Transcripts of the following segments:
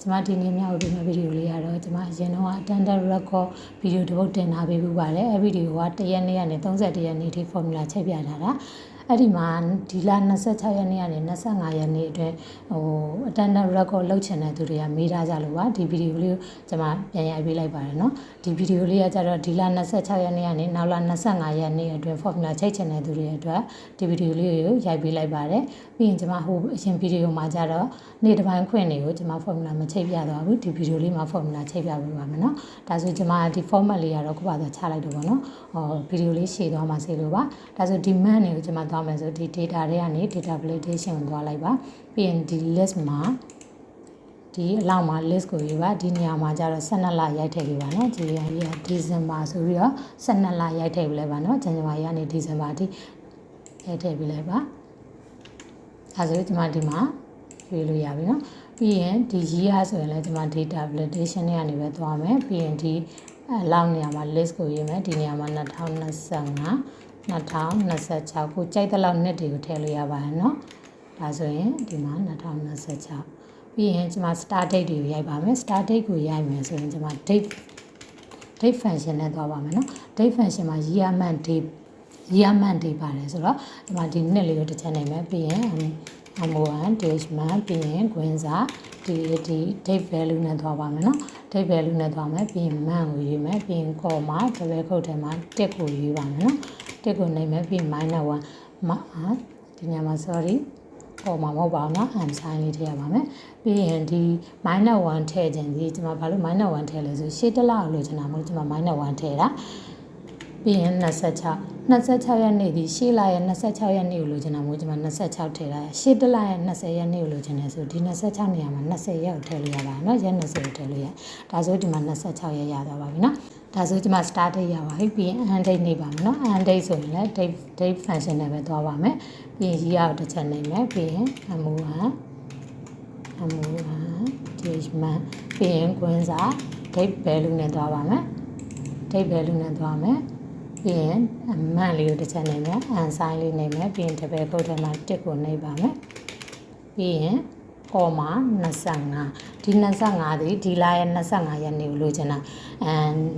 ကျွန်မဒီနေ့မြောက်ဒီမှာဗီဒီယိုလေးရတော့ကျွန်မအရင်တော့ standard record ဗီဒီယိုတစ်ပုတ်တင်ထားပေးဘူးပါတယ်အဲ့ဗီဒီယိုက1ရက်နေ့ကနေ31ရက်နေ့ထိ formula ချိန်ပြထားတာအဲ့ဒီမှာဒီလ26ရက်နေ့ကနေ25ရက်နေ့အတွင်းstandard record လောက်ချင်တဲ့သူတွေကမေးထားကြလို့ပါဒီဗီဒီယိုလေးကိုကျွန်မပြန်ရိုက်ပေးလိုက်ပါတယ်နော်ဒီဗီဒီယိုလေးကကြတော့ဒီလ26ရက်နေ့ကနေနောက်လ25ရက်နေ့အတွင်း formula ချိန်ချင်တဲ့သူတွေအတွက်ဒီဗီဒီယိုလေးကိုရိုက်ပေးလိုက်ပါတယ်ပြီးရင်ကျွန်မဟိုအရင်ဗီဒီယိုမှာကြတော့နေ့တစ်ပိုင်းခွင့်တွေကိုကျွန်မ formula မချိန်ပြတော့ဘူးဒီဗီဒီယိုလေးမှာ formula ချိန်ပြပေးပါမယ်နော်ဒါဆိုကျွန်မဒီ format လေးကတော့ခုပါတော့ချလိုက်တော့ဗောနော်ဗီဒီယိုလေးရှည်သွားမှစေလို့ပါဒါဆို demand တွေကိုကျွန်မသွားမယ်ဆိုဒီ data တွေကနေ data validation ကိုသွားလိုက်ပါပြီးရင်ဒီ list မှာဒီအလောက်မှာ list ကိုယူပါဒီနေရာမှာကျတော့12လရိုက်ထည့်ပေးပါနော်ဒီရက်ဒီဇင်ဘာဆိုပြီးတော့12လရိုက်ထည့်ပေးလိုက်ပါနော်ဇန်နဝါရီကနေဒီဇင်ဘာထိရိုက်ထည့်ပေးလိုက်ပါအဲဆိုကျွန်မဒီမှာရွေးလို့ရပြီနော်ပြီးရင်ဒီ year ဆိုရင်လည်းကျွန်မ data validation တွေကနေပဲသွားမယ်ပြီးရင်ဒီအလောက်နေရာမှာ list ကိုရေးမယ်ဒီနေရာမှာ2025 2026ကိုကြိုက်တဲ့လောက်နှစ်တွေကိုထည့်လို့ရပါတယ်เนาะဒါဆိုရင်ဒီမှာ2026ပြီးရင်ကျွန်မ start date တွေကိုရိုက်ပါမယ် start date ကိုရိုက်မယ်ဆိုရင်ကျွန်မ date function နဲ့သွားပါမယ်เนาะ date function မှာ year month date ပါတယ်ဆိုတော့ဒီမှာဒီနှစ်လေးကိုတစ်ချက်နိုင်မယ်ပြီးရင်M1 dash month ပြီးရင်ခွင်းစာဒီ date value နဲ့သွားပါမယ်เนาะ date value နဲ့သွားမယ်ပြီးရင် month ကိုရေးမယ်ပြီးရင် comma double quote ထဲမှာ1ကိုရေးပါမယ်เนาะ1ကိုနိုင်မယ်ပြီးရင် -1 ဒီညမှာ sorry ပေါ်မှာမဟုတ်ပါဘူးเนาะ and sign လေးထည့်ရပါမယ်ပြီးရင်ဒီ -1 ထည့်ခြင်းဒီကျွန်မဘာလို့ -1 ထည့်လဲဆိုရှေ့တစ်လလို့ကျွန်တော်မလို့ကျွန်မ -1 ထည့်တာပြီးရင်26ရက်နေ့ဒီရှေ့လရဲ့26ရက်နေ့ကိုလိုချင်တာမို့ကျွန်မ26ထည့်တာရှေ့တစ်လရဲ့20ရက်နေ့ကိုလိုချင်တယ်ဆိုဒီ26နေရာမှာ20ရက်ကိုထည့်လို့ရပါတယ်เนาะရက်20ကိုထည့်လို့ရဒါဆိုဒီမှာ26ရက်ရသွားပါပြီเนาะဒါဆိုကျွန်မ start date ရပါပြီပြီးရင် end date နေပါမယ်เนาะ end date ဆိုရင်လည်း date function နဲ့ပဲသွားပါမယ်ပြီးရင် year ကိုတစ်ချက်နေမယ်ပြီးရင် M1 dash month ပြီးရင်ခွင်းစာ date value နဲ့သွားပါမယ် date value နဲ့သွားမယ်ပြီးရင်အမှန်လေးကိုတစ်ချက်နေမယ် and sign လေးနေမယ်ပြီးရင် double quote ထဲမှာ1ကိုနှိပ်ပါမယ်ပြီးရင် comma 25ဒီ25ဒီလရဲ့25ရက်နေ့ကိုလိုချင်တာ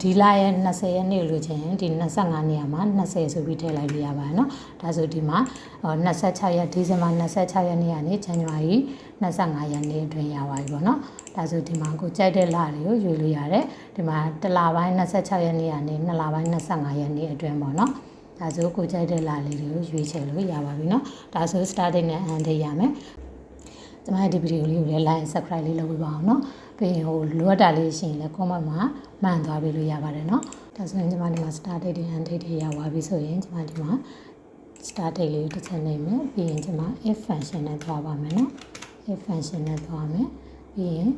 ဒီလရဲ့20ရက်နေ့ကိုလိုချင်ရင်ဒီ25နေရာမှာ20ဆိုပြီးထည့်လိုက်ပြရပါတယ်เนาะဒါဆိုဒီမှာ26ရက်ဒီဇင်ဘာ26ရက်နေ့ကနေဇန်နဝါရီ25ရက်နေ့အတွင်းရပါပြီပေါ့เนาะဒါဆိုဒီမှာကိုကြိုက်တဲ့လတွေကိုရွေးလို့ရတယ်ဒီမှာတစ်လပိုင်း26ရက်နေ့ကနေ2လပိုင်း25ရက်နေ့အတွင်းပေါ့เนาะဒါဆိုကိုကြိုက်တဲ့လလေးတွေကိုရွေးချယ်လို့ရပါပြီเนาะဒါဆို start date နဲ့ end date ရမယ်ကျွန်မဒီဗီဒီယိုလေးကိုလည်း like subscribe လေးလုပ်ပေးပါအောင်เนาะပြီးရင်လိုအပ်တာလေးရှိရင်လည်း comment မှာမှန်သွားပေးလို့ရပါတယ်เนาะဒါဆိုရင်ကျွန်မဒီမှာ start date နဲ့ end date တွေရပါပြီဆိုရင်ကျွန်မဒီမှာ start date လေးကိုတစ်ချက်နေမယ်ပြီးရင်ကျွန်မ if function နဲ့သွားပါမယ်เนาะ if function နဲ့သွားမယ်ပြီးရင်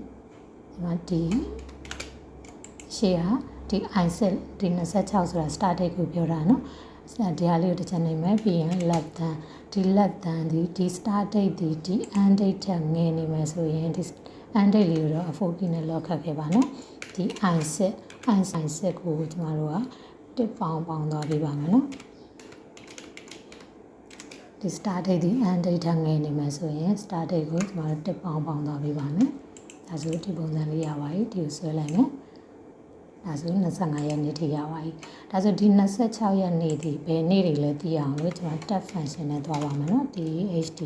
ကျွန်မဒီရှေ့ဟာဒီ i set ဒီ26ဆိုတာ start date ကိုပြောတာเนาะဒီဟာလေးကိုတစ်ချက်နေမယ်ပြီးရင် left than ဒီ left than ဒီ start date ဒီ end date ထက်ငယ်နေမယ်ဆိုရင်ဒီ end date လေးကိုတော့ a4 key နဲ့ lock ခတ်ခဲ့ပါနော်ဒီ i set ကိုကျမတို့ကတစ်ပေါင်းသွားပေးပါမယ်နော်ဒီ start date ဒီ end date ထက်ငယ်နေမယ်ဆိုရင် start date ကိုကျမတို့တစ်ပေါင်းသွားပေးပါမယ်ဒါဆိုဒီပုံစံလေးရပါပြီဒီကိုဆွဲလိုက်မယ်ဒါဆို25ရက်နေ့ထိရပါပြီဒါဆိုဒီ26ရက်နေ့ဒီဘယ်နေ့တွေလဲသိအောင်လို့ကျွန်တော် tab function နဲ့သွားပါမယ်เนาะဒီ hd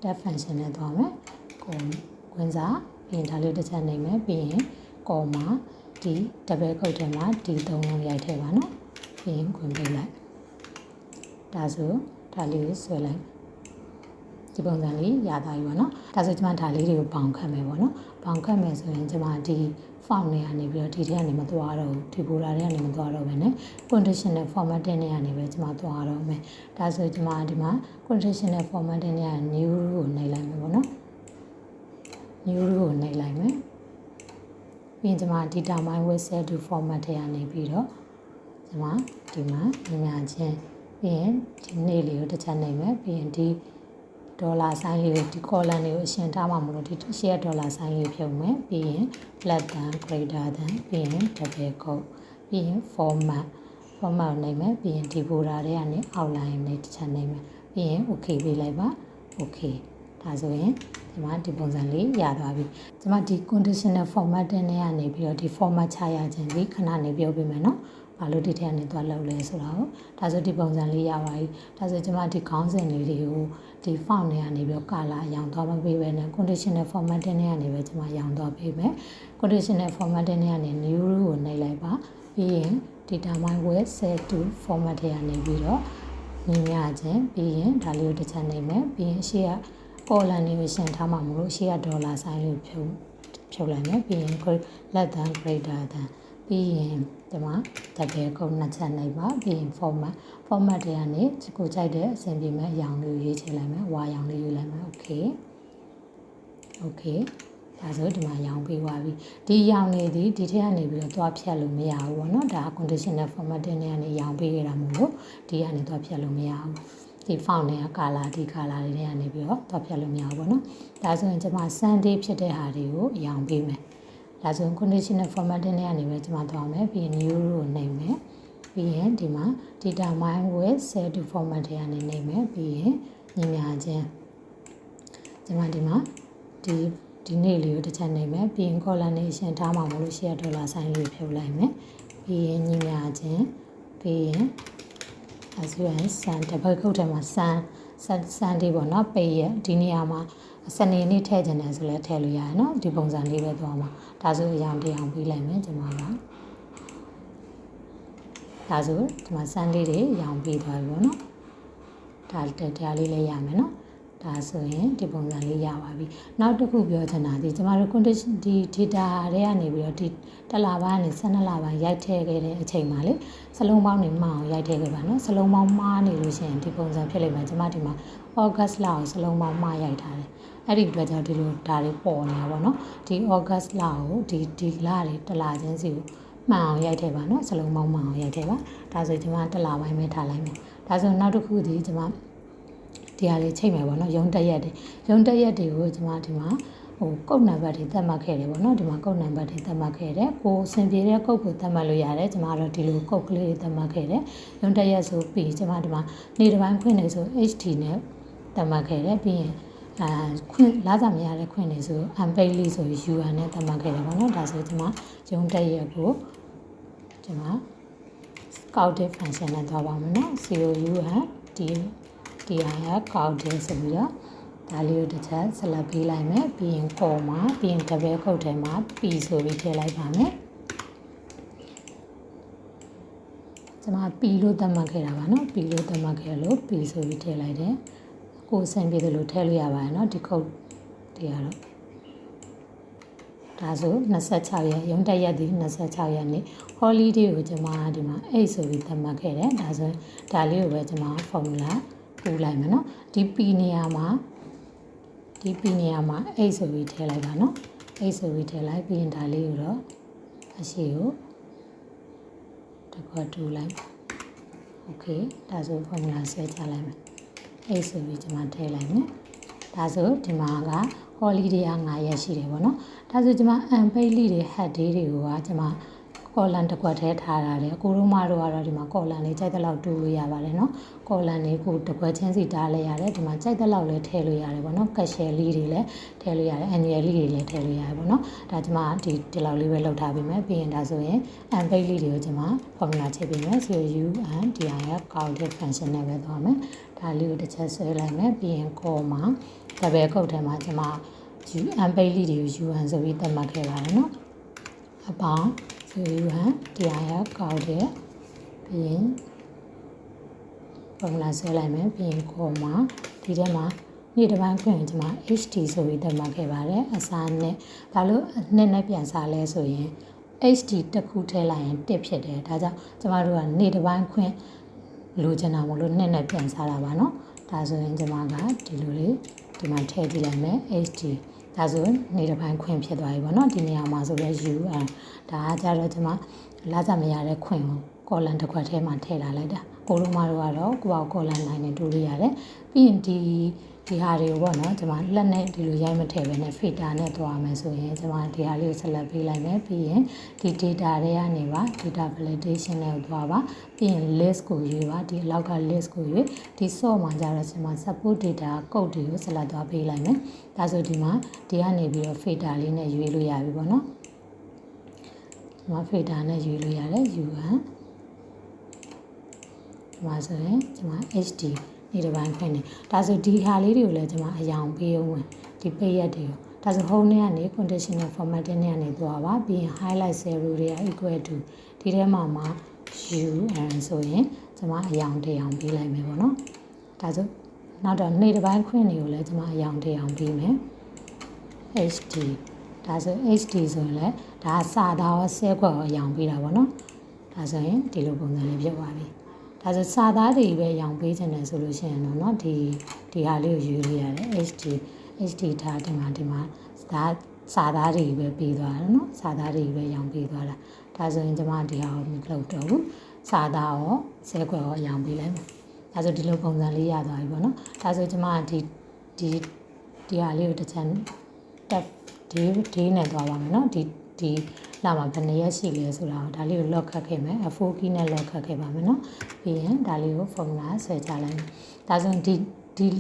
tab function နဲ့သွားမယ်ခွင်းစာပြီးရင်ဒါလေးတစ်ချက်နေမယ်ပြီးရင် comma ဒီ double quote ထဲမှာဒီ3လုံးရိုက်ထည့်ပါเนาะပြီးရင်ခွင်းပေးလိုက်ဒါဆိုဒါလေးကိုဆွဲလိုက်ဒီပုံစံလေးရသွားပြီပေါ့နော်ဒါဆိုကျွန်မဒါလေးတွေကိုပေါင်ခတ်မယ်ပေါ့နော်ပေါင်ခတ်မယ်ဆိုရင်ကျွန်မဒီ font တွေကနေပြီးတော့ဒီထဲကနေမသွားတော့ဘူးဒီ border တွေကနေမသွားတော့ဘဲနဲ့ conditional formatting တွေကနေပဲကျွန်မသွားတော့မယ်ဒါဆိုကျွန်မဒီမှာ conditional formatting တွေက new ကိုနှိပ်လိုက်မယ်ပေါ့နော် new ကိုနှိပ်လိုက်မယ်ပြီးရင်ကျွန်မ determine with set to format တွေကနေပြီးတော့ကျွန်မဒီမှာညချင်းပြီးရင်ဒီနေ့လေးကိုတစ်ချက်နှိပ်မယ်ပြီးရင်ဒီဒေါ်လာဆိုင်လေးကိုဒီ column လေးကိုအရှင်ထားမှမလို့ဒီ share ဒေါ်လာဆိုင်လေးဖြုတ်မယ်ပြီးရင် less than greater than ပြီးရင် double quote ပြီးရင် format ကိုနိုင်မယ်ပြီးရင်ဒီ border တွေကနေ outline နဲ့တစ်ချက်နိုင်မယ်ပြီးရင် okay ပေးလိုက်ပါ okay ဒါဆိုရင် ဒီမှာဒီပုံစံလေးရသွားပြီဒီမှာဒီ conditional format တဲ့နေရာနေပြီးတော့ဒီ format ချရခြင်းဒီခဏနေပြောပြမယ်နော်ဘာလို့ဒီထက်ကနေသွားလောက်လဲဆိုတော့ဒါဆိုဒီပုံစံလေးရပါပြီဒါဆိုကျွန်မဒီခေါင်းစဉ်လေးတွေကိုဒီ font တွေကနေပြီးတော့ color ရောင်သွားမပေးပဲနဲ့ conditional format တဲ့နေရာနေပဲကျွန်မရောင်သွားပေးမယ် conditional format တဲ့နေရာနေ new ကိုနှိပ်လိုက်ပါပြီးရင် data mine web set to format တွေကနေပြီးတော့ညီမျှခြင်းပြီးရင်ဒါလေးကိုတစ်ချက်နှိပ်မယ်ပြီးရင်ရှေ့က column လေးကိုရှင်းထားမှာမလို့ရှေ့က dollar sign လေးကိုဖြုတ်လိုက်မယ်ပြီးရင် less than greater than ပြီးရင်ဒီမှာ double quote နှစ်ချက်နှိပ်ပါပြီးရင် format တွေကနေကိုကြိုက်တဲ့အဆင်ပြေမဲ့အရောင်လေးကိုရွေးချယ်လိုက်မယ်ဝါရောင်လေးရွေးလိုက်မယ် okay ဒါဆိုဒီမှာရောင်ပေးသွားပြီဒီရောင်လေးဒီထက်ကနေပြီးတော့သွားဖြတ်လို့မရဘူးပေါ့နော်ဒါ conditional format တွေနဲ့ကနေရောင်ပေးခဲ့တာမို့လို့ဒီကနေသွားဖြတ်လို့မရဘူးဒီ font နဲ့ color ဒီ color တွေနဲ့ကနေပြီးတော့သွားဖြတ်လို့မရဘူးပေါ့နော်ဒါဆိုရင်ကျွန်မ Sunday ဖြစ်တဲ့ဟာတွေကိုရောင်ပေးမယ်ဒါဆိုရင် conditional format တွေနဲ့ကနေပဲကျွန်မသွားမယ်ပြီးရင် new ကိုနှိပ်မယ်ပြီးရင်ဒီမှာ data mine with set to format တွေကနေနှိပ်မယ်ပြီးရင်ညီမျှခြင်းကျွန်မဒီမှာဒီနေ့လေးကိုတစ်ချက်နှိပ်မယ်ပြီးရင် column နဲ့ရှင်းထားမှာမလို့ရှေ့ဒေါ်လာဆိုင်လေးဖြုတ်လိုက်မယ်ပြီးရင်ညီမျှခြင်းပြီးရင်as you and sun တပတ်ခုတ်ထဲမှာ sun ဒီပေါ့နော်ပေရဒီနေရာမှာစနေနေ့ထည့်ခြင်းတယ်ဆိုလဲထည့်လို့ရတယ်နော်ဒီပုံစံလေးပဲသွားမှာဒါဆိုအရောင်တရားပြီးလိုက်မယ်ကျွန်မကဒါဆိုဒီမှာ sun လေးတွေရောင်ပြီးသွားပြီပေါ့နော်ဒါလေးလည်းရမယ်နော်ဒါဆိုရင်ဒီပုံစံလေးရပါပြီနောက်တစ်ခုပြောချင်တာဒီကျမတို့ condition ဒီ data တွေကနေပြီးတော့ဒီတစ်လပိုင်းနဲ့12လပိုင်းရိုက်ထည့်ခဲ့တဲ့အချိန်မှာလေစလုံးပေါင်းတွေမှအောင်ရိုက်ထည့်ခဲ့ပါနော်စလုံးပေါင်းမှားနေလို့ရှိရင်ဒီပုံစံဖြစ်လိမ့်မယ်ကျမဒီမှာ August လကိုစလုံးပေါင်းမှားရိုက်ထားတယ်အဲ့ဒီအတွက်ကြောင့်ဒီလိုဒါတွေပေါ်နေတာပေါ့နော်ဒီ August လကိုဒီလတွေတစ်လချင်းစီကိုမှန်အောင်ရိုက်ထည့်ပါနော်စလုံးပေါင်းမှန်အောင်ရိုက်ထည့်ပါဒါဆိုကျမတစ်လပိုင်းပဲထားလိုက်မယ်ဒါဆိုနောက်တစ်ခုဒီကျမဒီဟာလေးချိန်မယ်ပေါ့နော်ရုံးတက်ရက်တွေကိုကျွန်မဒီမှာကုတ်နံပါတ်တွေသတ်မှတ်ခဲ့တယ်ပေါ့နော်ဒီမှာကုတ်နံပါတ်တွေသတ်မှတ်ခဲ့တယ်ကိုအဆင်ပြေတဲ့ကုတ်ကိုသတ်မှတ်လို့ရတယ်ကျွန်မတို့ဒီလိုကုတ်ကလေးတွေသတ်မှတ်ခဲ့တယ်ရုံးတက်ရက်ဆိုပြီးကျွန်မဒီမှာနေ့တစ်ပိုင်းခွင့်နေဆို HT နဲ့သတ်မှတ်ခဲ့တယ်ပြီးရင်ခွင့်လာစားမရတဲ့ခွင့်နေဆို unpaid ဆို UN နဲ့သတ်မှတ်ခဲ့တယ်ပေါ့နော်ဒါဆိုကျွန်မရုံးတက်ရက်ကိုကျွန်မ counted function နဲ့သွားပါမယ်နော် COUNဒီဟာကောက်တယ်ဆိုပြီးတော့ဒါလေးကိုတစ်ချက်ဆက်လက်ပေးလိုက်မယ်ပြီးရင်ကော်မှာပြီးရင် double quote ထဲမှာ P ဆိုပြီးထည့်လိုက်ပါမယ်ကျွန်မ P လို့သတ်မှတ်ခဲ့တာပါနော် P လို့သတ်မှတ်ခဲ့လို့ P ဆိုပြီးထည့်လိုက်တယ်ကိုယ်စင်ပြတယ်လို့ထည့်လို့ရပါတယ်နော်ဒီ code တွေကတော့ဒါဆို26ရက်ရုံးတက်ရက်ဒီ26ရက်နေ့ holiday ကိုကျွန်မဒီမှာ8ဆိုပြီးသတ်မှတ်ခဲ့တယ်ဒါဆိုဒါလေးကိုပဲကျွန်မ formulaပူလိုက်မယ်နော်ဒီ P နေရာမှာ8ဆိုပြီးထည့်လိုက်ပါနော်8ဆိုပြီးထည့်လိုက်ပြီးရင်ဒါလေးကိုတော့အရှိကိုတစ်ခွက်တူလိုက်โอเคဒါဆို formula ဆွဲချလိုက်မယ်8ဆိုပြီးကျွန်မထည့်လိုက်မယ်ဒါဆိုဒီမှာက holiday 9ရက်ရှိတယ်ပေါ့နော်ဒါဆိုကျွန်မ unpaid တွေ head day တွေကိုကကျွန်မcolumn တစ်ခွက်ထဲထားရတယ်အကိုတို့မတို့ကတော့ဒီမှာ column လေးကြိုက်တဲ့လောက်တူလို့ရပါတယ်เนาะ column လေးကိုတစ်ခွက်ချင်းစီတားလဲရတယ်ဒီမှာကြိုက်တဲ့လောက်လည်းထည့်လို့ရတယ်ပေါ့เนาะ cashier လေးတွေလည်းထည့်လို့ရတယ် annual လေးတွေလည်းထည့်လို့ရတယ်ပေါ့เนาะဒါကျွန်မဒီလောက်လေးပဲလောက်ထားပေးမယ်ပြီးရင်ဒါဆိုရင် unpaid လေးတွေကိုကျွန်မ formula ချိန်ပေးမယ် COUN DIF counted function နဲ့ပဲသွားမယ်ဒါလေးကိုတစ်ချက်ဆွဲလိုက်မယ်ပြီးရင် comma double quote ထဲမှာကျွန်မ unpaid လေးတွေကို UN ဆိုပြီးသတ်မှတ်ခဲ့ပါတယ်เนาะအပေါင်းCOUN DIF counted ပြီးရင် formula ဆွဲလိုက်မယ်ပြီးရင် comma ဒီထဲမှာနေ့တစ်ပိုင်းခွင့်ကျွန်မ HT ဆိုပြီးသတ်မှတ်ခဲ့ပါတယ်အစားနဲ့ဒါလို့နှစ်နဲ့ပြန်စားလဲဆိုရင် HT တစ်ခုထည့်လိုက်ရင်1ဖြစ်တယ်ဒါကြောင့်ကျွန်မတို့ကနေ့တစ်ပိုင်းခွင့်လိုချင်တာမလို့နှစ်နဲ့ပြန်စားတာပါเนาะဒါဆိုရင်ကျွန်မကဒီလိုလေးဒီမှာထည့်ကြည့်လိုက်မယ် HT ဒါဆိုနေ့တစ်ပိုင်းခွင့်ဖြစ်သွားပြီပေါ့เนาะဒီနေရာမှာဆိုလဲ UN ဒါကကြတော့ကျွန်မလာကြမရတဲ့ခွင့်ကို ကော်လန်တစ်ခွက်ထဲမှာထည့်လာလိုက်တာကိုလိုမတို့ကတော့ကိုယ့်ကော်လန်နိုင်နဲ့တူလို့ရတယ်ပြီးရင်ဒီဟာတွေကိုပေါ့နော်ကျွန်မလက်နဲ့ဒီလိုရိုက်မထည့်ပဲနဲ့ filter နဲ့သွားမယ်ဆိုရင်ကျွန်မဒီဟာလေးကိုဆက်လက်ပေးလိုက်မယ်ပြီးရင်ဒီ data တွေကနေပါ data validation နဲ့သွားပါပြီးရင် list ကိုရွေးပါဒီအလောက်က list ကိုရွေးဒီ sort မှာကြတော့ကျွန်မ support data code တွေကိုဆက်လက်သွားပေးလိုက်မယ်ဒါဆိုဒီမှာဒီကနေပြီးတော့ filter လေးနဲ့ရွေးလို့ရပြီပေါ့နော်ကျွန်မ filter နဲ့ရွေးလို့ရတယ် U1 ဒီမှာဆိုရင်ကျွန်မ HD ဒီတစ်ပိုင်းဖွင့်နေဒါဆိုဒီဟာလေးတွေကိုလည်းကျွန်မအယောင်ပေးအောင်ဝင်ဒီ page ရက်တွေကိုဒါဆို home နဲ့ကနေ conditional formatting နဲ့ကနေသွားပါပြီးရင် highlight cell တွေက equal to ဒီထဲမှာUN ဆိုရင်ကျွန်မအယောင်တစ်ယောင်ပေးလိုက်မယ်ပေါ့နော်ဒါဆိုနောက်တော့နေ့တစ်ပိုင်းခွင့်တွေကိုလည်းကျွန်မအယောင်တစ်ယောင်ပေးမယ် HD ဒါဆို HD ဆိုရင်လည်းဒါစာသားရောဆဲခွက်ရောအယောင်ပေးတာပေါ့နော်ဒါဆိုရင်ဒီလိုပုံစံလေးဖြစ်သွားပြီဒါဆိုစာသားတွေပဲရောင်ပေးချင်တယ်ဆိုလို့ရှိရင်တော့เนาะဒီဟာလေးကိုယူလို့ရတယ် HD ထားဒီမှာဒါစာသားတွေပဲပေးသွားတယ်เนาะစာသားတွေပဲရောင်ပေးသွားတာဒါဆိုရင်ကျွန်မဒီဟာကိုမလုပ်တော့ဘူးစာသားရောဆဲခွက်ရောရောင်ပေးလိုက်မယ်ဒါဆိုဒီလိုပုံစံလေးရသွားပြီပေါ့เนาะဒါဆိုကျွန်မဒီဟာလေးကိုတစ်ချမ်းတက်ဒီနဲ့သွားပါမယ်เนาะဒီလာမှာဘယ်နှစ်ရက်ရှိလဲဆိုတာဒါလေးကို lock ခတ်ခဲ့မယ် F4 key နဲ့ lock ခတ်ခဲ့ပါမယ်เนาะပြီးရင်ဒါလေးကို formula ဆွဲချလိုက်မယ်ဒါဆိုရင်ဒီ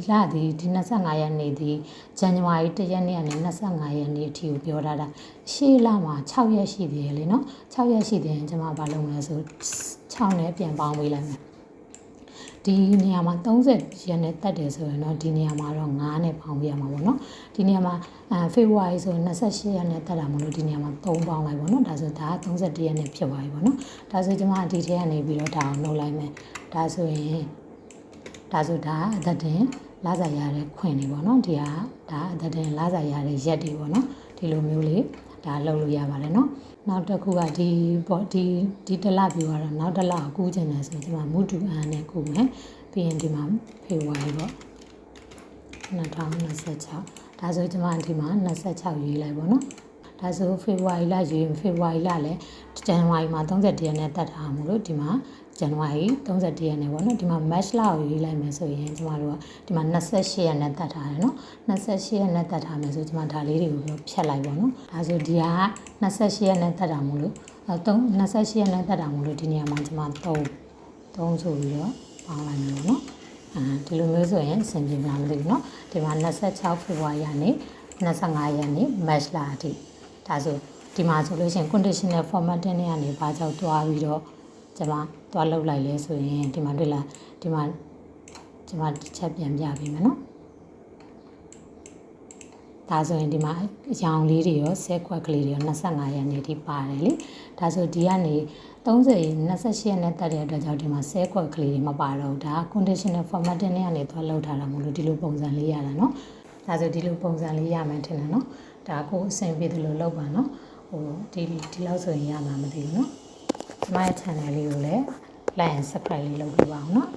လဒီ25ရက်နေ့ဒီဇန်နဝါရီ1ရက်နေ့ကနေ25ရက်နေ့အထိကိုပြောထားတာရှေ့လမှာ6ရက်ရှိသေးတယ်လေเนาะ6ရက်ရှိသေးရင်ကျွန်မဘာလုပ်မလဲဆို6နဲ့ပြန်ပေါင်းပေးလိုက်မယ်ဒီနေရာမှာ30ရက်နဲ့တက်တယ်ဆိုရင်တော့ဒီနေရာမှာတော့9နဲ့ပေါင်းပြရမှာပေါ့နော်ဒီနေရာမှာဖေဖော်ဝါရီဆိုရင်28ရက်နဲ့တက်တာမလို့ဒီနေရာမှာ3ပေါင်းလိုက်ပေါ့နော်ဒါဆိုဒါ31ရက်နဲ့ဖြစ်သွားပြီပေါ့နော်ဒါဆိုကျွန်မဒီထဲကနေပြီးတော့ဒါအောင်နှုတ်လိုက်မယ်ဒါဆိုရင်ဒါအသက်တင်လာစာရတဲ့ခွင့်တွေပေါ့နော်ဒါအသက်တင်လာစာရတဲ့ရက်တွေပေါ့နော်ဒီလိုမျိုးလေးဒါလုပ်လို့ရပါတယ်နော်နောက်တစ်ခုကဒီတစ်လပြီးတော့နောက်တစ်လကူးကျင်တယ်ဆိုကျွန်မမူတူအန်နဲ့ကူးမယ်ပြီးရင်ဒီမှာဖေဖော်ဝါရီပေါ့2026ဒါဆိုကျွန်မဒီမှာ26ရွေးလိုက်ပေါ့နော်ဒါဆိုဖေဖော်ဝါရီလရွေးဖေဖော်ဝါရီလလည်းဇန်နဝါရီမှာ31ရက်နဲ့တက်တာမို့လို့ဒီမှာဇန်နဝါရီ31ရက်နဲ့ပေါ့နော်ဒီမှာ match လကိုရွေးလိုက်မယ်ဆိုရင်ကျမတို့ကဒီမှာ28ရက်နဲ့တက်ထားတယ်နော်28ရက်နဲ့တက်ထားမယ်ဆိုကျမဒါလေးတွေကိုဖြတ်လိုက်ပေါ့နော်ဒါဆိုဒီက28ရက်နဲ့တက်တာမို့လို့28ရက်နဲ့တက်တာမို့လို့ဒီနေရာမှာကျမ3ဆိုပြီးတော့ပေါင်းလိုက်မယ်နော်ဒီလိုမျိုးဆိုရင်အဆင်ပြေမှာမသိဘူးเนาะဒီမှာ26ဖေဖော်ဝါရီကနေ25ရက်နေ့ match လအထိဒါဆိုဒီမှာဆိုလို့ရှိရင် conditional formatting နဲ့ကနေဘာကြောင့်တွားပြီးတော့ကျွန်မတွားလုပ်လိုက်လဲဆိုရင်ဒီမှာတွေ့လားဒီမှာကျွန်မတစ်ချက်ပြန်ပြပေးမယ်เนาะဒါဆိုရင်ဒီမှာအရောင်လေးတွေရောဆဲခွက်ကလေးတွေရော25ရက်နေ့ထိပါတယ်လေဒါဆိုဒီကနေ28ရက်နဲ့တက်တဲ့အတွက်ကြောင့်ဒီမှာဆဲခွက်ကလေးတွေမပါတော့ဘူးဒါ conditional formatting နဲ့ကနေသွားလောက်ထားတာမို့လို့ဒီလိုပုံစံလေးရတာเนาะဒါဆိုဒီလိုပုံစံလေးရမယ်ထင်တယ်เนาะဒါကိုအဆင်ပြေတယ်လို့လုပ်ပါเนาะဒီလောက်ဆိုရင်ရမှာမသိဘူးเนาะကျွန်မရဲ့ channel လေးကိုလည်း like and subscribe လေးလုပ်ပေးပါအောင်เนาะ